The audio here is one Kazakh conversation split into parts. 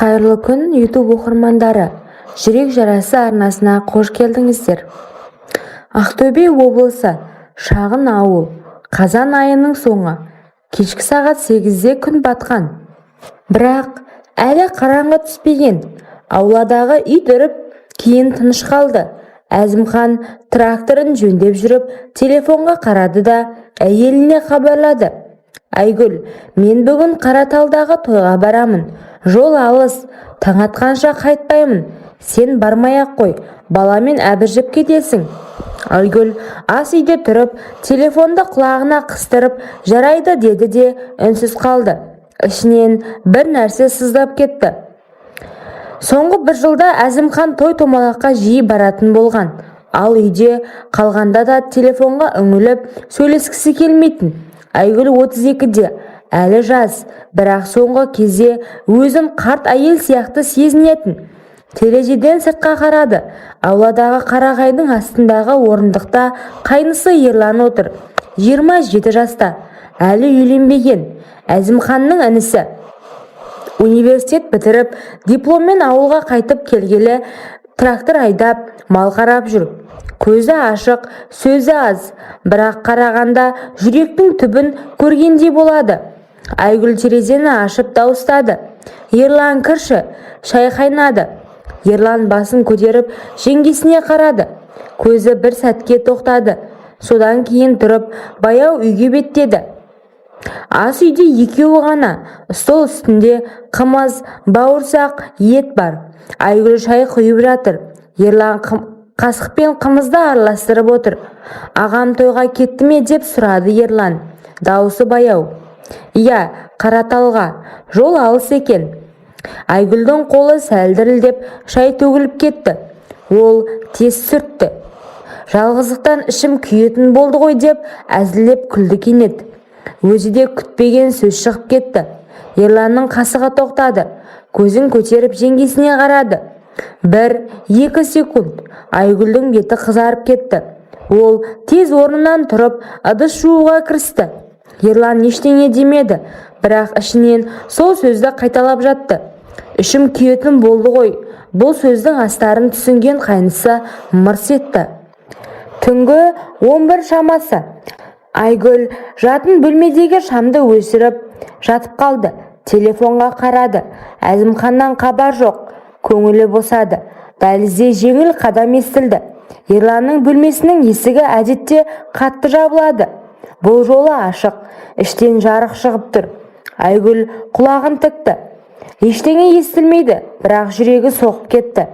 Қайырлы күн YouTube оқырмандары, жүрек жарасы арнасына қош келдіңіздер. Ақтөбе облысы, шағын ауыл, қазан айының соңы, кешкі сағат 8-де күн батқан. Бірақ әлі қараңғы түспеген, ауладағы ит үріп, кейін тыныш қалды. Әзімхан тракторын жөндеп жүріп, телефонға қарады да әйеліне хабарлады. Айгүл, мен бүгін Қараталдағы тойға барамын. Жол алыс, таң атқанша қайтпаймын. Сен бармай-ақ қой, баламен әбіржіп кетесің. Айгүл ас үйде тұрып, телефонды құлағына қыстырып, жарайды деді де үнсіз қалды. Ішінен бір нәрсе сыздап кетті. Соңғы бір жылда Әзімхан той-томалаққа жиі баратын болған. Ал үйде қалғанда да телефонға үңіліп сөйлескісі келмейтін. Айгүл 32-де, әлі жас, бірақ соңғы кезде өзін қарт әйел сияқты сезінетін. Терезеден сыртқа қарады. Ауладағы қарағайдың астындағы орындықта қайнысы Ерлан отыр. 27 жаста, әлі үйленбеген. Әзімханның інісі. Университет бітіріп, дипломмен ауылға қайтып келгелі, трактор айдап, мал қарап жүр. Көзі ашық, сөзі аз, бірақ қарағанда жүректің түбін көргендей болады. Айгүл терезені ашып дауыстады. Ерлан, кірші, шай қайнады. Ерлан басын көтеріп жеңгесіне қарады. Көзі бір сәтке тоқтады. Содан кейін тұрып, баяу үйге беттеді. Ас үйде екеуі ғана, стол үстінде қымыз, бауырсақ, ет бар. Айгүл шай құйып жатыр. Ерлан қасықпен қымызды араластырып отыр. Ағам тойға кетті ме деп сұрады Ерлан. Дауысы баяу. Иә, Қараталға, жол алыс екен. Айгүлдің қолы сәл дірілдеп шай төгіліп кетті. Ол тез сүртті. Жалғыздықтан ішім күйетін болды ғой деп әзілдеп күлді кенет. Өзі де күтпеген сөз шығып кетті. Ерланның қасығы тоқтады. Көзін көтеріп жеңгесіне қарады. 1-2 секунд. Айгүлдің беті қызарып кетті. Ол тез орнынан тұрып, ыдыс жууға кірісті. Ерлан ештеңе демеді, бірақ ішінен сол сөзді қайталап жатты. Ішім күйетін болды ғой. Бұл сөздің астарын түсінген қайнысы мырс етті. Түнгі 11 шамасы. Айгүл жатын бөлмедегі шамды өшіріп жатып қалды. Телефонға қарады. Әзімханнан хабар жоқ. Көңілі босады. Дәлізде жеңіл қадам естілді. Ерланның бөлмесінің есігі әдетте қатты жабылады. Бұл жолы ашық. Іштен жарық шығып тұр. Айгүл құлағын тікті. Ештеңе естілмейді, бірақ жүрегі соғып кетті.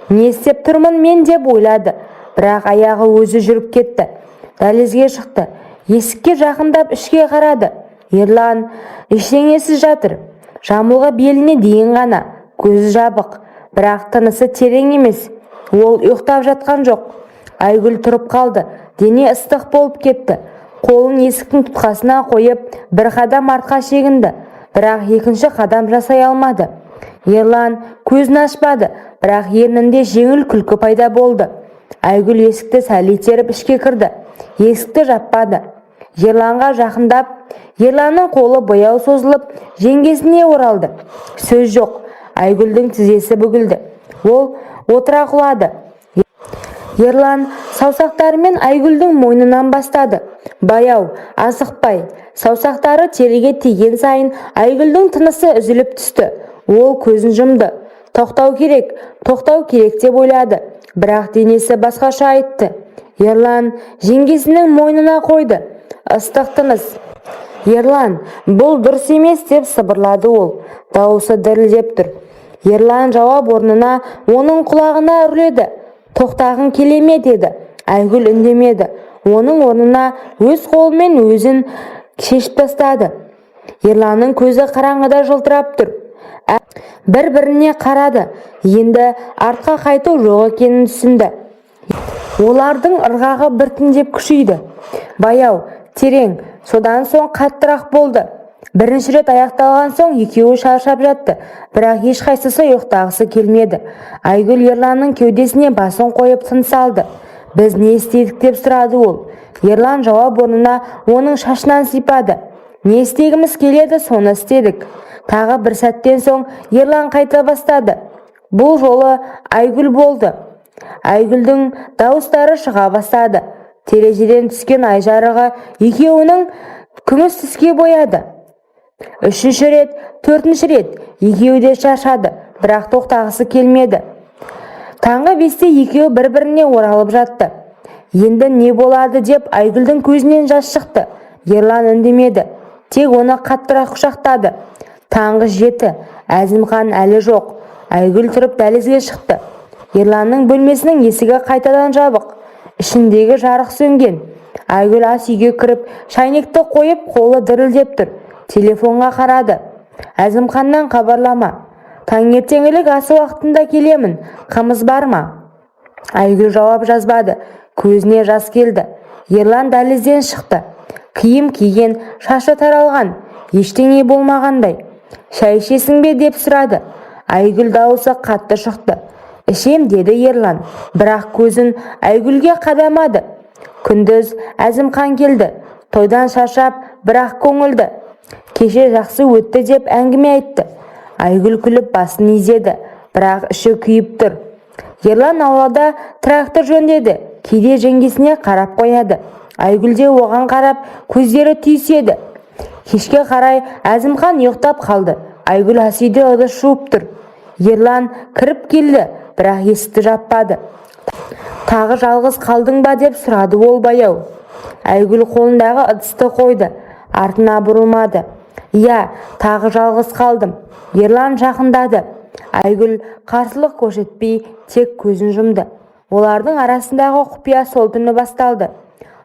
Не істеп тұрмын мен деп ойлады, бірақ аяғы өзі жүріп кетті. Дәлізге шықты. Есікке жақындап ішке қарады. Ерлан ештеңесіз жатыр. Жамылғы беліне дейін ғана. Көзі жабық, бірақ тынысы терең емес. Ол ұйықтап жатқан жоқ. Айгүл тұрып қалды. Дене ыстық болып кетті. Қолын есіктің тұтқасына қойып, бір қадам артқа шегінді. Бірақ екінші қадам жасай алмады. Ерлан көзін ашпады, бірақ ернінде жеңіл күлкі пайда болды. Айгүл есікті сәл итеріп ішке кірді. Есікті жаппады. Ерланға жақындап, Ерланның қолы бояу созылып, жеңгесіне оралды. Сөз жоқ. Айгүлдің тізесі бүгілді. Ол отыра құлады. Ерлан саусақтарымен Айгүлдің мойнынан бастады. Баяу, асықпай. Саусақтары теріге тиген сайын Айгүлдің тынысы үзіліп түсті. Ол көзін жұмды. Тоқтау керек деп ойлады. Бірақ денесі басқаша айтты. Ерлан жеңгесінің мойнына қойды. Ыстық тыныс. Ерлан, бұл дұрыс емес деп сыбырлады ол. Дауысы дірілдеп тұр. Ерлан жауап орнына оның құлағына үрледі. Тоқтағың келе ме деді. Айгүл үндемеді. Оның орнына өз қолымен өзін шешіп тастады. Ерланның көзі қараңғыда жылтырап тұр. Бір-біріне қарады. Енді артқа қайту жоқ екенін түсінді. Олардың ырғағы біртіндеп күшейді. Баяу, терең, содан соң қаттырақ болды. Бірінші рет аяқталған соң екеуі шаршап жатты, бірақ ешқайсысы ұйықтағысы келмеді. Айгүл Ерланның кеудесіне басын қойып тыныс алды. Біз не істедік деп сұрады ол. Ерлан жауап орнына оның шашынан сипады. Не істегіміз келеді, соны істедік. Тағы бір сәттен соң Ерлан қайта бастады. Бұл жолы Айгүл болды. Айгүлдің дауыстары шыға бастады. Терезеден түскен ай жарығы екеуінің күміс түске бояды. Үшінші рет, төртінші рет екеуі де шаршады, бірақ тоқтағысы келмеді. Таңғы 5-те екеуі бір-біріне оралып жатты. Енді не болады деп Айгүлдің көзінен жас шықты. Ерлан үндемеді, тек оны қаттырақ құшақтады. Таңғы 7, Әзімхан әлі жоқ. Айгүл тұрып дәлізге шықты. Ерланның бөлмесінің есігі қайтадан жабық. Ішіндегі жарық сөнген. Айгүл ас үйге кіріп, шайнекті қойып, қолы дірілдеп тұр. Телефонға қарады. Әзімханнан хабарлама. Таңертеңгілік асы уақытында келемін. Қымыз бар ма? Айгүл жауап жазбады. Көзіне жас келді. Ерлан дәлізден шықты. Киім киген, шашы таралған, ештеңе болмағандай. Шай ішесің бе деп сұрады. Айгүл дауысы қатты шықты. Ішем деді Ерлан, бірақ көзін Айгүлге қадамады. Күндіз Әзімхан келді. Тойдан шаршап, бірақ көңілді. Кеше жақсы өтті деп әңгіме айтты. Айгүл күліп басын изеді, бірақ іші күйіп тұр. Ерлан аулада трактор жөндеді. Кейде жеңгесіне қарап қояды. Айгүл де оған қарап, көздері түйіседі. Кешке қарай Әзімхан ұйықтап қалды. Айгүл ас үйде ыдыс жуып тұр. Ерлан кіріп келді, бірақ есікті жаппады. Тағы жалғыз қалдың ба деп сұрады ол баяу. Айгүл қолындағы ыдысты қойды, артына бұрылмады. Иә, тағы жалғыз қалдым. Ерлан жақындады. Айгүл қарсылық көрсетпей тек көзін жұмды. Олардың арасындағы құпия сол түні басталды.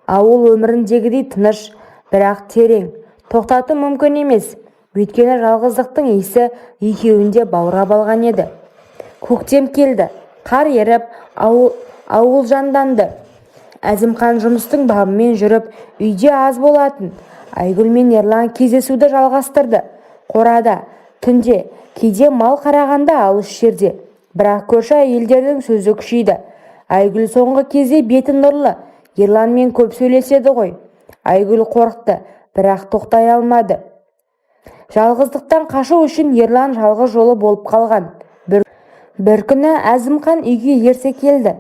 Ауыл өміріндегідей тыныш, бірақ терең. Тоқтату мүмкін емес. Өйткені жалғыздықтың иісі екеуінде баурап алған еді. Көктем келді. Қар еріп, ауыл жанданды. Әзімхан жұмыстың бабымен жүріп, үйде аз болатын. Айгүл мен Ерлан кездесуді жалғастырды. Қорада, түнде, кейде мал қарағанда алыс жерде. Бірақ көрші әйелдердің сөзі күшейді. Айгүл соңғы кезде беті нұрлы. Ерланмен көп сөйлеседі ғой. Айгүл қорықты, бірақ тоқтай алмады. Жалғыздықтан қашу үшін Ерлан жалғыз жолы болып қалған. Бір күні Әзімхан үйге ерте келді.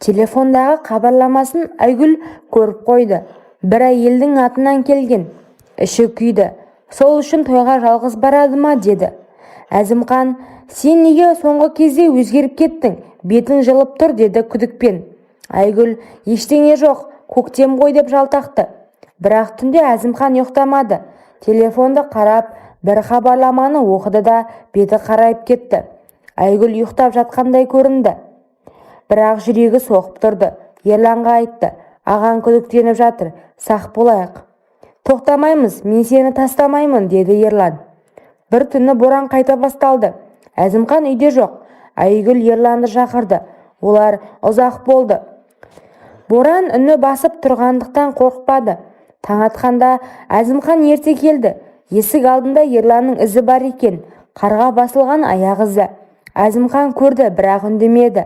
Телефондағы хабарламасын Айгүл көріп қойды. Бір әйелдің атынан келген. Іші күйді. Сол үшін тойға жалғыз барады ма деді. Әзімхан, сен неге соңғы кезде өзгеріп кеттің? Бетің жылып тұр деді күдікпен. Айгүл, ештеңе жоқ, көктем ғой деп жалтақты. Бірақ түнде Әзімхан ұйықтамады. Телефонды қарап, бір хабарламаны оқыды да беті қарайып кетті. Айгүл ұйықтап жатқандай көрінді. Бірақ жүрегі соғып тұрды. Ерланға айтты, ағаң күдіктеніп жатыр, сақ болайық. Тоқтамаймыз, мен сені тастамаймын, деді Ерлан. Бір түні боран қайта басталды. Әзімхан үйде жоқ. Айгүл Ерланды шақырды. Олар ұзақ болды. Боран үні басып тұрғандықтан қорқпады. Таң атқанда Әзімхан ерте келді. Есік алдында Ерланның ізі бар екен. Қарға басылған аяқ ізі. Әзімхан көрді, бірақ үндемеді.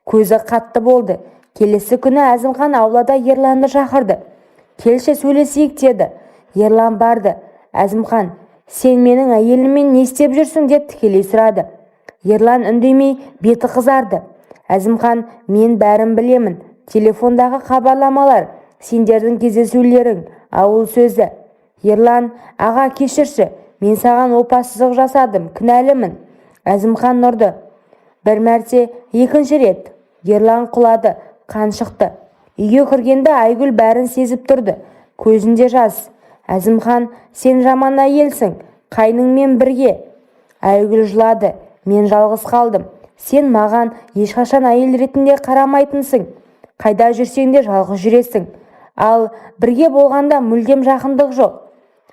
Көзі қатты болды. Келесі күні Әзімхан аулада Ерланды шақырды. Келші сөйлесейік деді. Ерлан барды. Әзімхан, сен менің әйеліммен не істеп жүрсің деп тікелей сұрады. Ерлан үндемей беті қызарды. Әзімхан, мен бәрін білемін. Телефондағы хабарламалар, сендердің кездесулерің, ауыл сөзі. Ерлан, аға кешірші, мен саған опасыздық жасадым, кінәлімін. Әзімхан ұрды. Бір мәрте, екінші рет. Ерлан құлады, қан шықты. Үйге кіргенде Айгүл бәрін сезіп тұрды. Көзінде жас. Әзімхан, сен жаман әйелсің, қайныңмен бірге. Айгүл жылады. Мен жалғыз қалдым. Сен маған ешқашан әйел ретінде қарамайтынсың. Қайда жүрсең де жалғыз жүресің. Ал бірге болғанда мүлдем жақындық жоқ.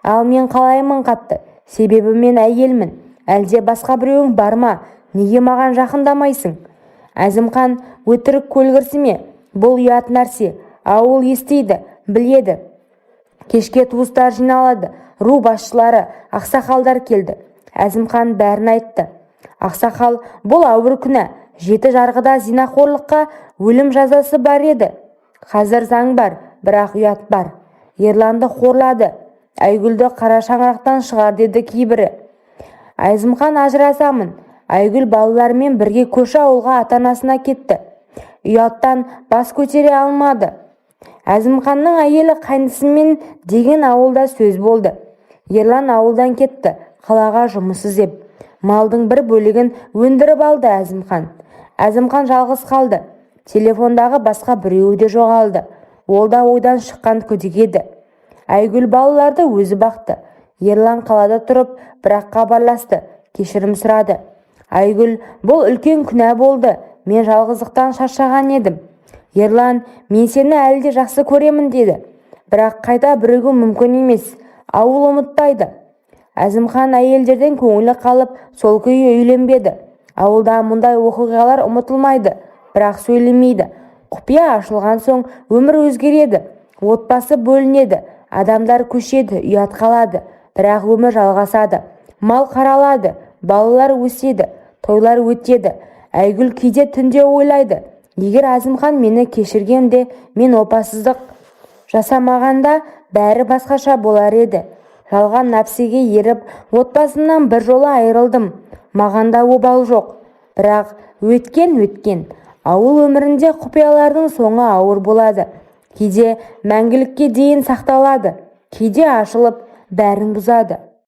Ал мен қалаймын қатты. Себебі мен әйелмін. Әлде басқа біреуің бар ма? Неге маған жақындамайсың? Әзімхан, өтірік көлгірсіме. Бұл ұят нәрсе. Ауыл естиді, біледі. Кешке туыстар жиналады. Ру басшылары, ақсақалдар келді. Әзімхан бәрін айтты. Ақсақал, бұл ауыр күнә. 7 жарғыда зинақорлыққа өлім жазасы бар еді. Қазір заң бар, бірақ ұят бар. Ерланды қорлады. Айгүлді қара шаңырақтан шығар деді кейбірі. Әзімхан ажырасамын. Айгүл балалармен бірге көрші ауылға ата-анасына кетті. Ұяттан бас көтере алмады. Әзімханның әйелі қайнысымен деген ауылда сөз болды. Ерлан ауылдан кетті, қалаға жұмыс іздеп. Малдың бір бөлігін өндіріп алды Әзімхан. Әзімхан жалғыз қалды. Телефондағы басқа біреуі де жоғалды. Ол да ойдан шыққан күдік еді. Айгүл балаларды өзі бақты. Ерлан қалада тұрып, бірақ хабарласты, кешірім сұрады. Айгүл, бұл үлкен күнә болды. Мен жалғыздықтан шаршаған едім. Ерлан, мен сені әлі де жақсы көремін деді. Бірақ қайта бірігу мүмкін емес. Ауыл ұмытпайды. Әзімхан әйелдерден көңілі қалып, сол күйі үйленбеді. Ауылда мұндай оқиғалар ұмытылмайды, бірақ сөйлемейді. Құпия ашылған соң өмір өзгереді. Отбасы бөлінеді, адамдар көшеді, ұят қалады. Бірақ өмір жалғасады. Мал қаралады, балалар өседі, тойлар өтеді. Айгүл кейде түнде ойлайды. Егер Әзімхан мені кешіргенде, мен опасыздық жасамағанда бәрі басқаша болар еді. Жалған нәпсіге еріп, отбасымнан бір жолы айырылдым. Мағанда обал жоқ. Бірақ өткен. Ауыл өмірінде құпиялардың соңы ауыр болады. Кейде мәңгілікке дейін сақталады, кейде ашылып бәрін бұзады.